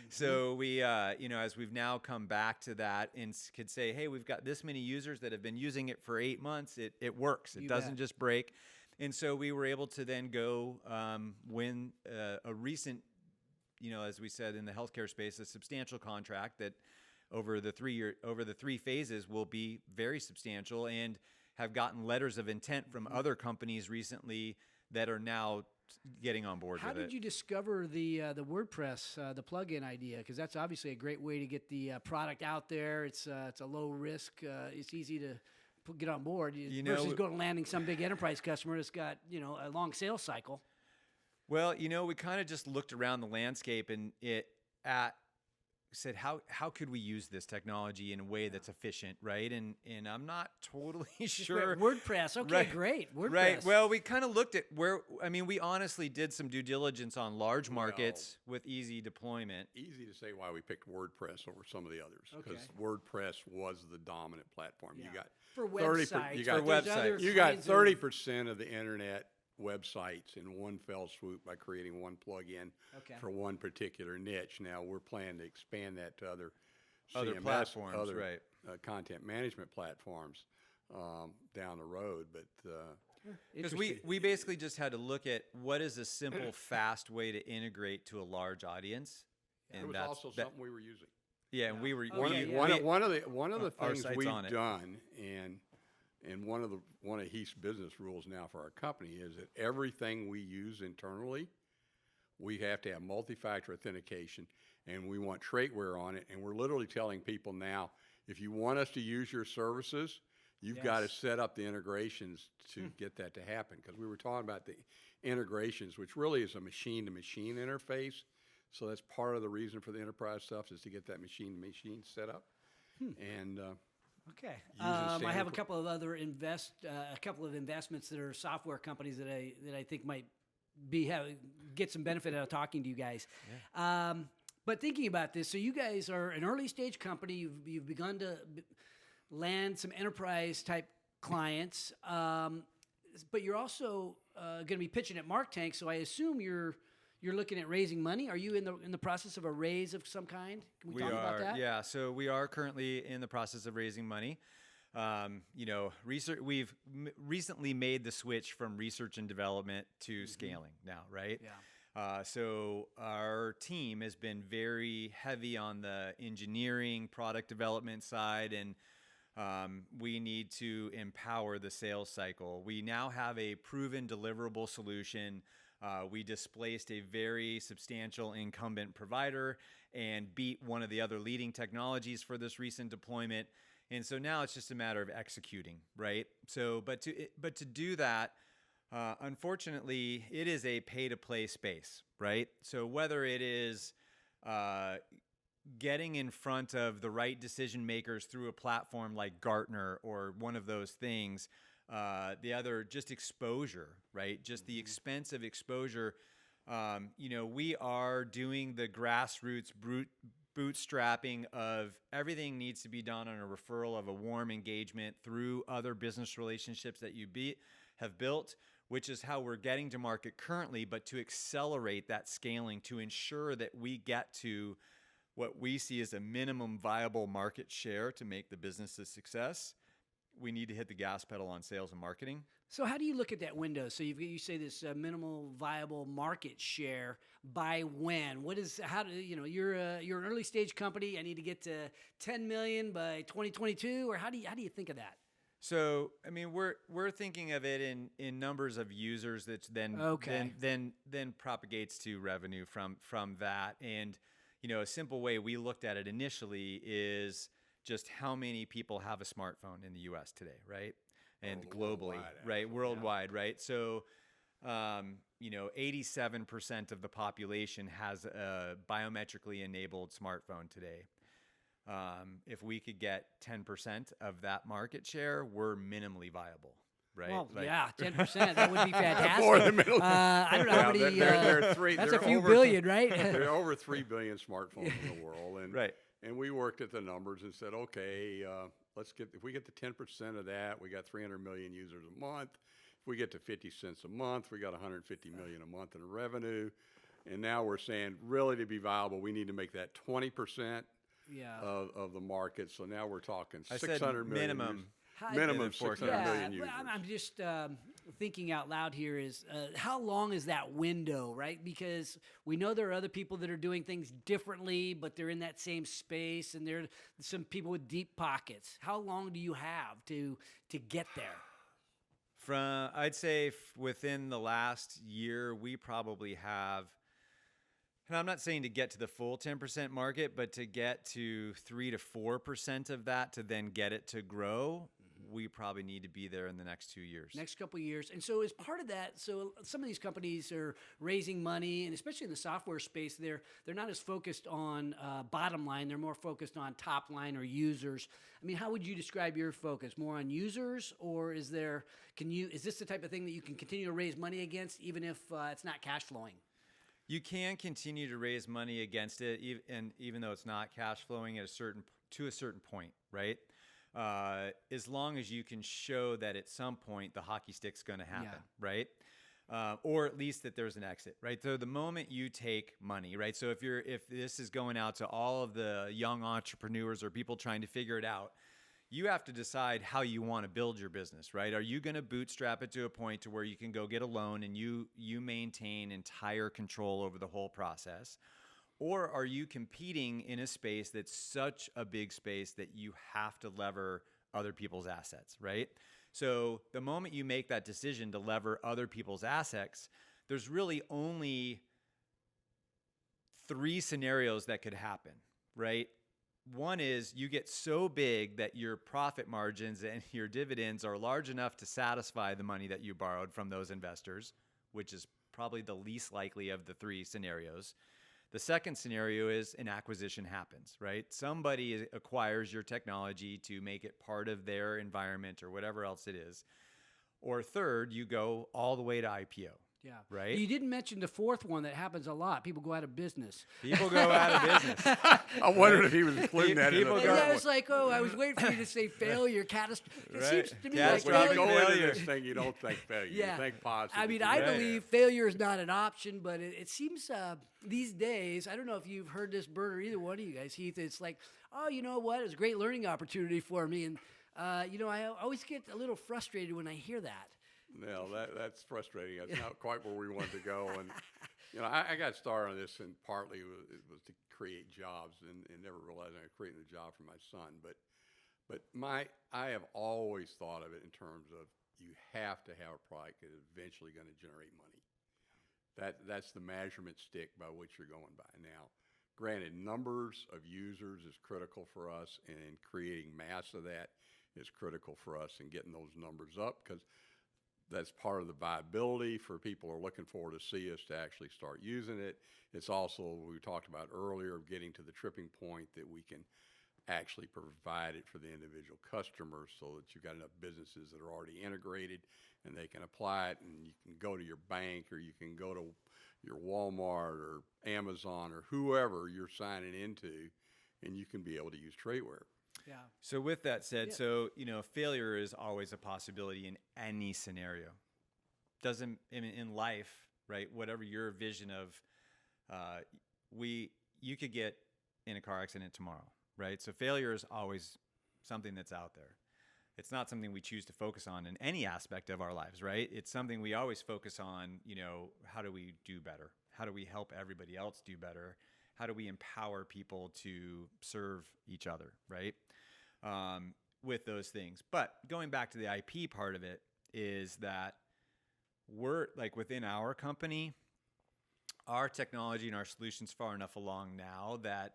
So we, as we've now come back to that and could say, hey, we've got this many users that have been using it for 8 months. It works. It doesn't just break. And so we were able to then go win a recent, as we said in the healthcare space, a substantial contract that over the 3 phases will be very substantial, and have gotten letters of intent from other companies recently that are now getting on board with it. How did you discover the WordPress, the plugin idea? Because that's obviously a great way to get the product out there. It's a low risk. It's easy to get on board versus going and landing some big enterprise customer that's got a long sales cycle. Well, we kind of just looked around the landscape and said how could we use this technology in a way that's efficient, right? And I'm not totally sure. WordPress, okay, right, great. WordPress. Right. Well, we kind of looked at we honestly did some due diligence on large markets with easy deployment. Easy to say why we picked WordPress over some of the others, because WordPress was the dominant platform. Yeah. You got for websites. You got 30% of the internet websites in one fell swoop by creating one plugin for one particular niche. Now we're planning to expand that to other CMS, platforms, right? Content management platforms down the road. But because we basically just had to look at what is a simple, fast way to integrate to a large audience, and it was also something we were using. Yeah, and we were one of the things we've on it. done, and one of Heath's business rules now for our company is that everything we use internally, we have to have multi-factor authentication, and we want Traitware on it. And we're literally telling people now, if you want us to use your services, you've got to set up the integrations to get that to happen. Because we were talking about the integrations, which really is a machine-to-machine interface. So that's part of the reason for the enterprise stuff, is to get that machine-to-machine set up. And okay. I have a couple of other investments that are software companies that I think might get some benefit out of talking to you guys. Yeah. But thinking about this, so you guys are an early stage company. You've begun to land some enterprise type clients, but you're also going to be pitching at Mark Tank. So I assume you're looking at raising money. Are you in the process of a raise of some kind? Can we talk about that? Yeah, so we are currently in the process of raising money. We've recently made the switch from research and development to scaling now, right? Yeah. So our team has been very heavy on the engineering, product development side, and we need to empower the sales cycle. We now have a proven deliverable solution. We displaced a very substantial incumbent provider and beat one of the other leading technologies for this recent deployment. And so now it's just a matter of executing, right? So, but to do that, unfortunately, it is a pay-to-play space, right? So whether it is getting in front of the right decision makers through a platform like Gartner or one of those things. The other, just exposure, right? Just the expense of exposure. We are doing the grassroots bootstrapping of everything needs to be done on a referral of a warm engagement through other business relationships that you have built, which is how we're getting to market currently. But to accelerate that scaling, to ensure that we get to what we see as a minimum viable market share to make the business a success, we need to hit the gas pedal on sales and marketing. So how do you look at that window? So you say this minimal viable market share by when? You're an early stage company. I need to get to 10 million by 2022, or how do you think of that? So I mean, we're thinking of it in numbers of users that then propagates to revenue from that. And a simple way we looked at it initially is just how many people have a smartphone in the U.S. today, right? And globally, right? Worldwide, right? So, 87% of the population has a biometrically enabled smartphone today. If we could get 10% of that market share, we're minimally viable, right? Well, 10%. That would be fantastic. More than middle. I don't know how many. That's a few billion, right? There are over 3 billion smartphones in the world, and right. And we worked at the numbers and said, okay, if we get to 10% of that, we got 300 million users a month. If we get to 50 cents a month, we got 150 million a month in revenue. And now we're saying, really, to be viable, we need to make that 20% of the market. So now we're talking 600 million. Minimum 600 million users. I'm just thinking out loud here is how long is that window, right? Because we know there are other people that are doing things differently, but they're in that same space, and there are some people with deep pockets. How long do you have to get there? I'd say within the last year, we probably have, and I'm not saying to get to the full 10% market, but to get to 3 to 4% of that to then get it to grow, we probably need to be there in the next 2 years. Next couple of years. And so as part of that, so some of these companies are raising money, and especially in the software space, they're not as focused on bottom line. They're more focused on top line or users. I mean, how would you describe your focus? More on users, or is this the type of thing that you can continue to raise money against even if it's not cash flowing? You can continue to raise money against it, even though it's not cash flowing to a certain point, right? As long as you can show that at some point the hockey stick's going to happen, right? Or at least that there's an exit, right? So the moment you take money, right? So if this is going out to all of the young entrepreneurs or people trying to figure it out, you have to decide how you want to build your business, right? Are you going to bootstrap it to a point to where you can go get a loan and you maintain entire control over the whole process? Or are you competing in a space that's such a big space that you have to lever other people's assets, right? So the moment you make that decision to lever other people's assets, there's really only 3 scenarios that could happen, right? One is you get so big that your profit margins and your dividends are large enough to satisfy the money that you borrowed from those investors, which is probably the least likely of the 3 scenarios. The second scenario is an acquisition happens, right? Somebody acquires your technology to make it part of their environment or whatever else it is. Or third, you go all the way to IPO. Yeah. Right? You didn't mention the fourth one that happens a lot. People go out of business. People go out of business. I wondered if he was including that in the I was like, I was waiting for you to say failure, catastrophe. It seems to me like when you go into failure. this thing, you don't think failure. You think positive. I mean, I believe failure is not an option, but it seems these days, I don't know if you've heard this, Bert, or either one of you guys, Heath, it's like, oh, you know what? It was a great learning opportunity for me. And, I always get a little frustrated when I hear that. No, that's frustrating. That's not quite where we wanted to go. And, I got started on this, and partly it was to create jobs, and never realized I was creating a job for my son. But I have always thought of it in terms of you have to have a product that is eventually going to generate money. That's the measurement stick by which you're going by. Now, granted, numbers of users is critical for us, and creating mass of that is critical for us, and getting those numbers up, because that's part of the viability for people who are looking forward to see us to actually start using it. It's also, we talked about earlier, getting to the tripping point that we can actually provide it for the individual customers so that you've got enough businesses that are already integrated and they can apply it, and you can go to your bank or you can go to your Walmart or Amazon or whoever you're signing into, and you can be able to use Traitware. Yeah. So with that said, Yeah. so, failure is always a possibility in any scenario. Doesn't, in life, right? Whatever your vision of, you could get in a car accident tomorrow, right? So failure is always something that's out there. It's not something we choose to focus on in any aspect of our lives, right? It's something we always focus on, how do we do better? How do we help everybody else do better? How do we empower people to serve each other, right? With those things. But going back to the IP part of it is that we're like within our company, our technology and our solutions far enough along now that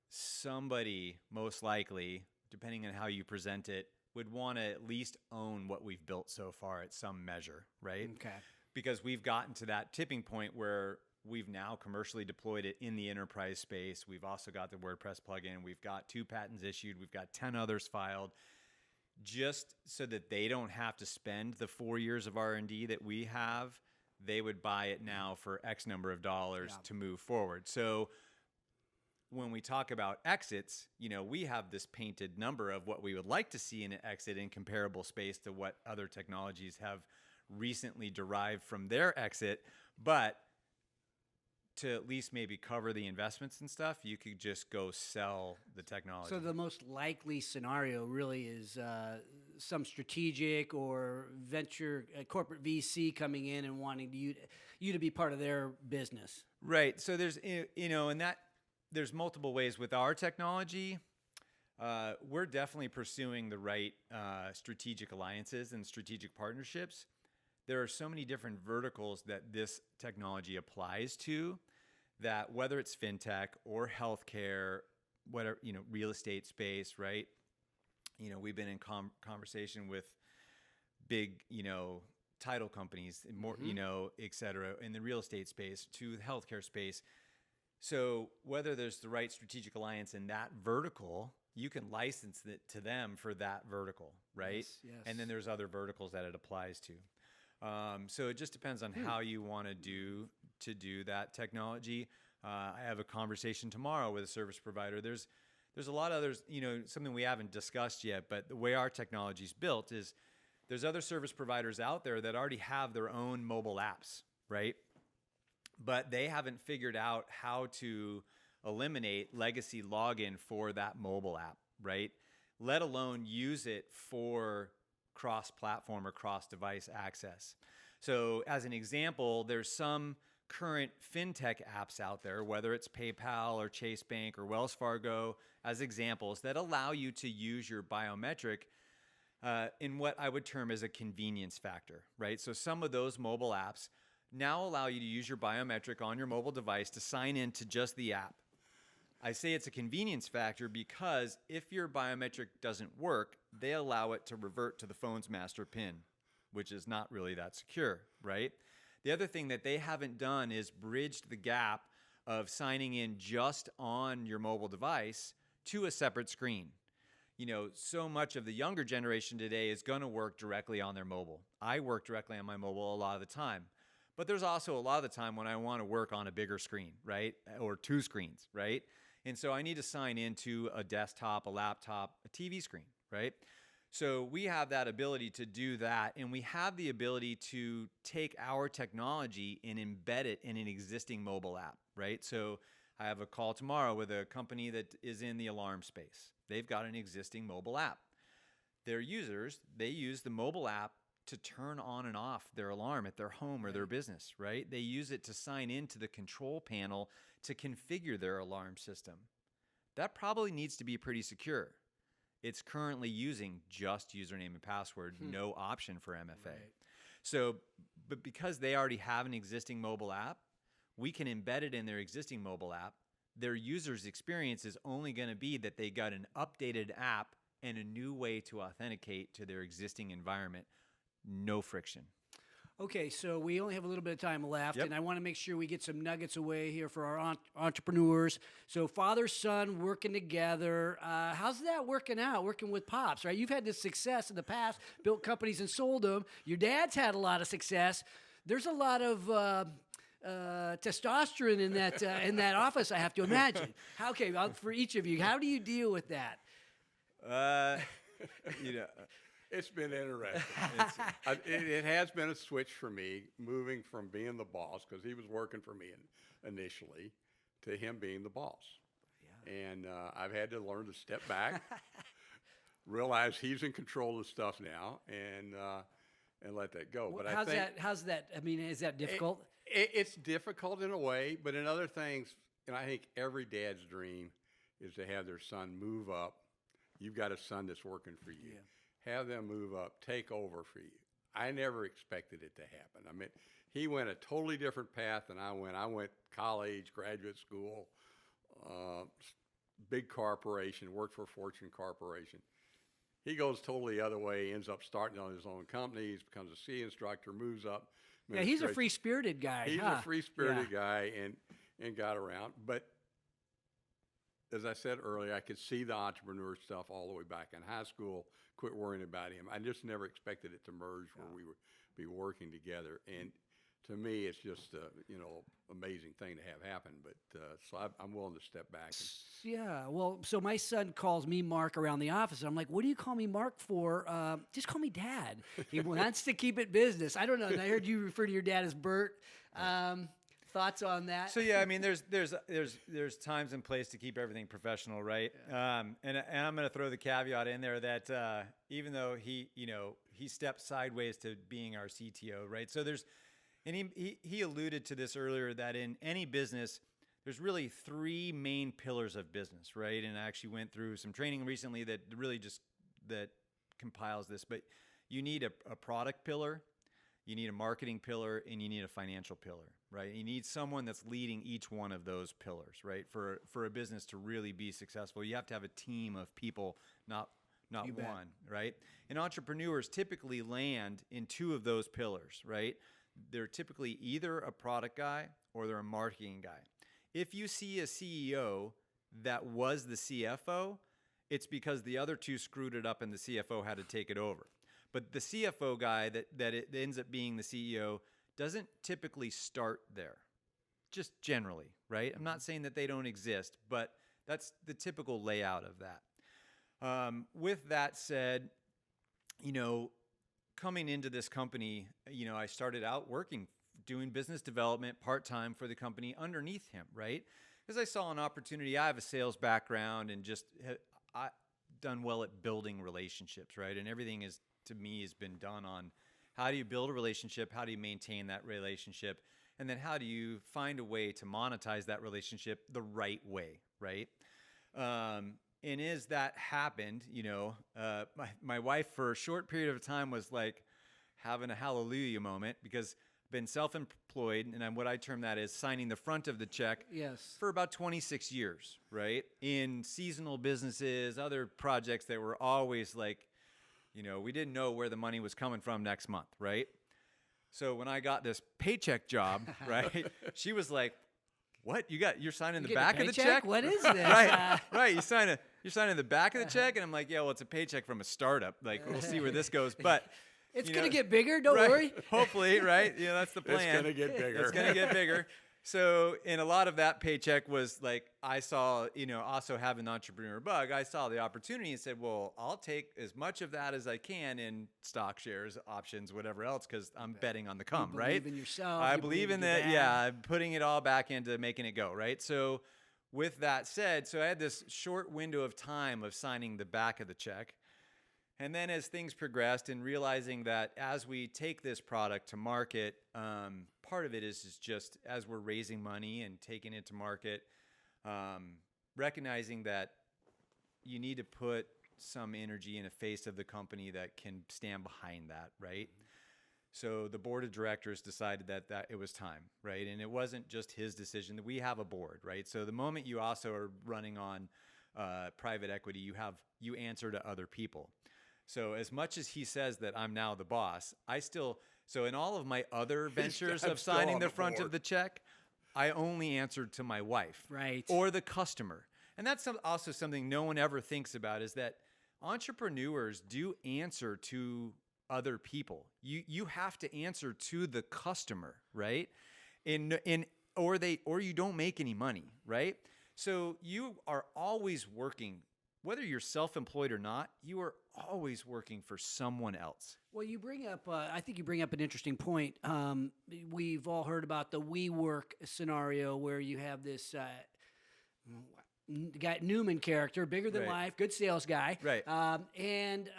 somebody most likely, depending on how you present it, would want to at least own what we've built so far at some measure, right? Okay. Because we've gotten to that tipping point where we've now commercially deployed it in the enterprise space. We've also got the WordPress plugin. We've got 2 patents issued. We've got 10 others filed, just so that they don't have to spend the 4 years of R&D that we have. They would buy it now for X number of dollars to move forward. So when we talk about exits, we have this painted number of what we would like to see in an exit in comparable space to what other technologies have recently derived from their exit. But to at least maybe cover the investments and stuff, you could just go sell the technology. So the most likely scenario really is some strategic or venture corporate VC coming in and wanting you to be part of their business. Right. So there's, and that there's multiple ways with our technology. We're definitely pursuing the right strategic alliances and strategic partnerships. There are so many different verticals that this technology applies to, that whether it's fintech or healthcare, whatever, real estate space, right? We've been in conversation with big, title companies, more, et cetera, in the real estate space to the healthcare space. So whether there's the right strategic alliance in that vertical, you can license it to them for that vertical, right? Yes. And then there's other verticals that it applies to. So it just depends on how you want to do that technology. I have a conversation tomorrow with a service provider. There's a lot of others, something we haven't discussed yet, but the way our technology is built is there's other service providers out there that already have their own mobile apps, right? But they haven't figured out how to eliminate legacy login for that mobile app, right? Let alone use it for cross-platform or cross-device access. So as an example, there's some current fintech apps out there, whether it's PayPal or Chase Bank or Wells Fargo as examples, that allow you to use your biometric in what I would term as a convenience factor, right? So some of those mobile apps now allow you to use your biometric on your mobile device to sign into just the app. I say it's a convenience factor because if your biometric doesn't work, they allow it to revert to the phone's master PIN, which is not really that secure, right? The other thing that they haven't done is bridged the gap of signing in just on your mobile device to a separate screen. So much of the younger generation today is going to work directly on their mobile. I work directly on my mobile a lot of the time. But there's also a lot of the time when I want to work on a bigger screen, right? Or 2 screens, right? And so I need to sign into a desktop, a laptop, a TV screen, right? So we have that ability to do that, and we have the ability to take our technology and embed it in an existing mobile app, right? So I have a call tomorrow with a company that is in the alarm space. They've got an existing mobile app. Their users, they use the mobile app to turn on and off their alarm at their home or their business, right? They use it to sign into the control panel to configure their alarm system. That probably needs to be pretty secure. It's currently using just username and password, no option for MFA. Right. So, but because they already have an existing mobile app, we can embed it in their existing mobile app. Their user's experience is only going to be that they got an updated app and a new way to authenticate to their existing environment no friction. Okay, so we only have a little bit of time left, Yep. and I want to make sure we get some nuggets away here for our entrepreneurs. So father, son working together. How's that working out, working with Pops, right? You've had this success in the past, built companies and sold them. Your dad's had a lot of success. There's a lot of testosterone in that office, I have to imagine. For each of you, how do you deal with that? You know, It's been interesting. It has been a switch for me, moving from being the boss, because he was working for me initially, to him being the boss. Yeah. And I've had to learn to step back, realize he's in control of stuff now, and let that go. But how's that? I mean, is that difficult? It's difficult in a way, but in other things, and I think every dad's dream is to have their son move up. You've got a son that's working for you. Yeah. Have them move up, take over for you. I never expected it to happen. I mean, he went a totally different path than I went. I went college, graduate school, big corporation, worked for a Fortune corporation. He goes totally the other way, ends up starting on his own company, becomes a C instructor, moves up. Yeah, he's a free-spirited guy. He's a free-spirited guy and got around. But as I said earlier, I could see the entrepreneur stuff all the way back in high school. Quit worrying about him. I just never expected it to merge where we would be working together. And to me, it's just amazing thing to have happen. But so I'm willing to step back. Yeah. Well, so my son calls me Mark around the office. And I'm like, what do you call me Mark for? Just call me Dad. He wants to keep it business. I don't know. And I heard you refer to your dad as Bert. Thoughts on that? So yeah, I mean, there's times and place to keep everything professional, right? Yeah. And I'm going to throw the caveat in there that even though he stepped sideways to being our CTO, right? So he alluded to this earlier, that in any business, there's really three main pillars of business, right? And I actually went through some training recently that really that compiles this. But you need a product pillar, you need a marketing pillar, and you need a financial pillar, right? You need someone that's leading each one of those pillars, right? For a business to really be successful, you have to have a team of people, not one, right? And entrepreneurs typically land in two of those pillars, right? They're typically either a product guy or they're a marketing guy. If you see a CEO that was the CFO, it's because the other two screwed it up and the CFO had to take it over. But the CFO guy that it ends up being the CEO doesn't typically start there, just generally, right? I'm not saying that they don't exist, but that's the typical layout of that. With that said, coming into this company, I started out doing business development part-time for the company underneath him, right? Because I saw an opportunity. I have a sales background and I done well at building relationships, right? And everything to me has been done on how do you build a relationship, how do you maintain that relationship, and then how do you find a way to monetize that relationship the right way, right? And as that happened, my wife for a short period of time was like having a hallelujah moment, because I've been self-employed, and what I term that is signing the front of the check for about 26 years, right? In seasonal businesses, other projects that were always like, we didn't know where the money was coming from next month, right? So when I got this paycheck job, right, she was like, "What? You're signing the back of the check? What is this?" Right. You're signing the back of the check, and I'm like, "Yeah, well, it's a paycheck from a startup. Like, we'll see where this goes." But it's gonna get bigger. Don't worry. Hopefully, right? That's the plan. It's gonna get bigger. It's gonna get bigger. So, and a lot of that paycheck was like, I saw, also having the entrepreneur bug, I saw the opportunity and said, well, I'll take as much of that as I can in stock shares, options, whatever else, because I'm betting on the come, right? You believe in yourself. I believe in that. Yeah, I'm putting it all back into making it go, right? So with that said, so I had this short window of time of signing the back of the check. And then as things progressed and realizing that as we take this product to market, part of it is just as we're raising money and taking it to market, recognizing that you need to put some energy in the face of the company that can stand behind that, right? So the board of directors decided that it was time, right? And it wasn't just his decision. We have a board, right? So the moment you also are running on private equity, you answer to other people. So as much as he says that I'm now the boss, I still, so in all of my other ventures I'm of still signing on the the front board. of the check, I only answered to my wife. Right. Or the customer. And that's also something no one ever thinks about, is that entrepreneurs do answer to other people. You have to answer to the customer, right? Or you don't make any money, right? So you are always working, whether you're self-employed or not, you are always working for someone else. Well, you bring up, I think you bring up an interesting point. We've all heard about the WeWork scenario where you have this guy, Newman character, bigger than Right. life, good sales guy. Right. And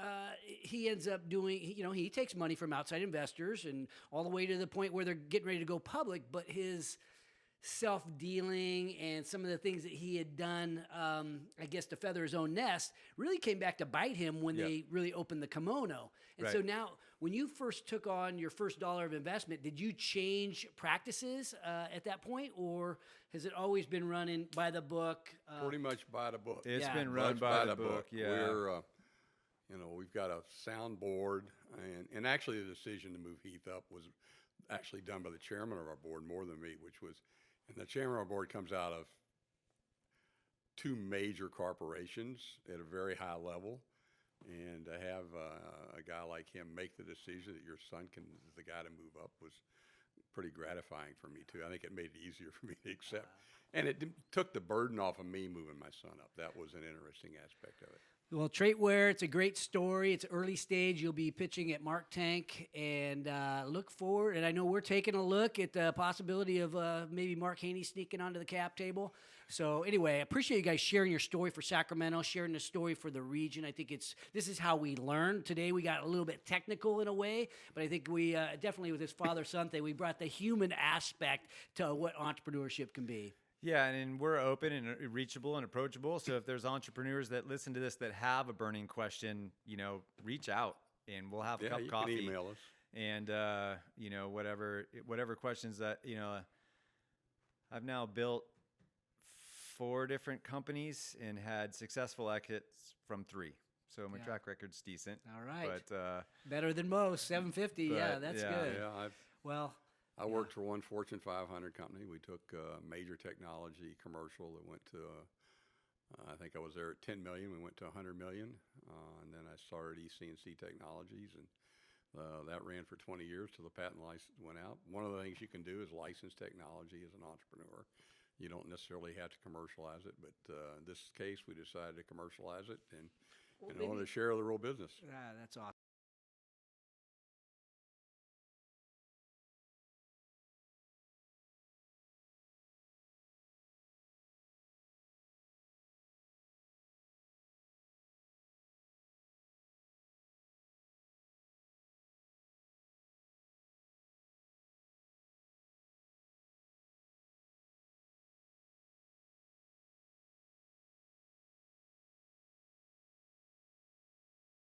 he ends up doing, he takes money from outside investors and all the way to the point where they're getting ready to go public, but his self-dealing and some of the things that he had done, I guess, to feather his own nest, really came back to bite him when Yep. they really opened the kimono. And so Right. now, when you first took on your first dollar of investment, did you change practices at that point, or has it always been running by the book? Pretty much by the book. It's Yeah. been run Much by the book. Yeah. We're, we've got a sound board, and actually the decision to move Heath up was actually done by the chairman of our board more than me, and the chairman of our board comes out of two major corporations at a very high level, and to have a guy like him make the decision that your son is the guy to move up was pretty gratifying for me too. I think it made it easier for me to accept, and it took the burden off of me moving my son up. That was an interesting aspect of it. Well, Traitware, it's a great story. It's early stage. You'll be pitching at Mark Tank, and look forward. And I know we're taking a look at the possibility of maybe Mark Haney sneaking onto the cap table. So anyway, I appreciate you guys sharing your story for Sacramento, sharing the story for the region. I think this is how we learn. Today we got a little bit technical in a way, but I think we definitely with this father-son thing, we brought the human aspect to what entrepreneurship can be. Yeah, and we're open and reachable and approachable. So if there's entrepreneurs that listen to this that have a burning question, reach out and we'll have a cup of you coffee. can email us. And whatever questions that I've now built 4 different companies and had successful exits from 3. So my track record's decent. All right. But Better than most, 750. Yeah, that's good. Yeah, Well, I worked for one Fortune 500 company. We took major technology commercial that went to, I think I was there at 10 million. We went to 100 million. And then I started EC&C Technologies, and that ran for 20 years till the patent license went out. One of the things you can do is license technology as an entrepreneur. You don't necessarily have to commercialize it, but in this case, we decided to commercialize it and wanted to share the real business. that's awesome.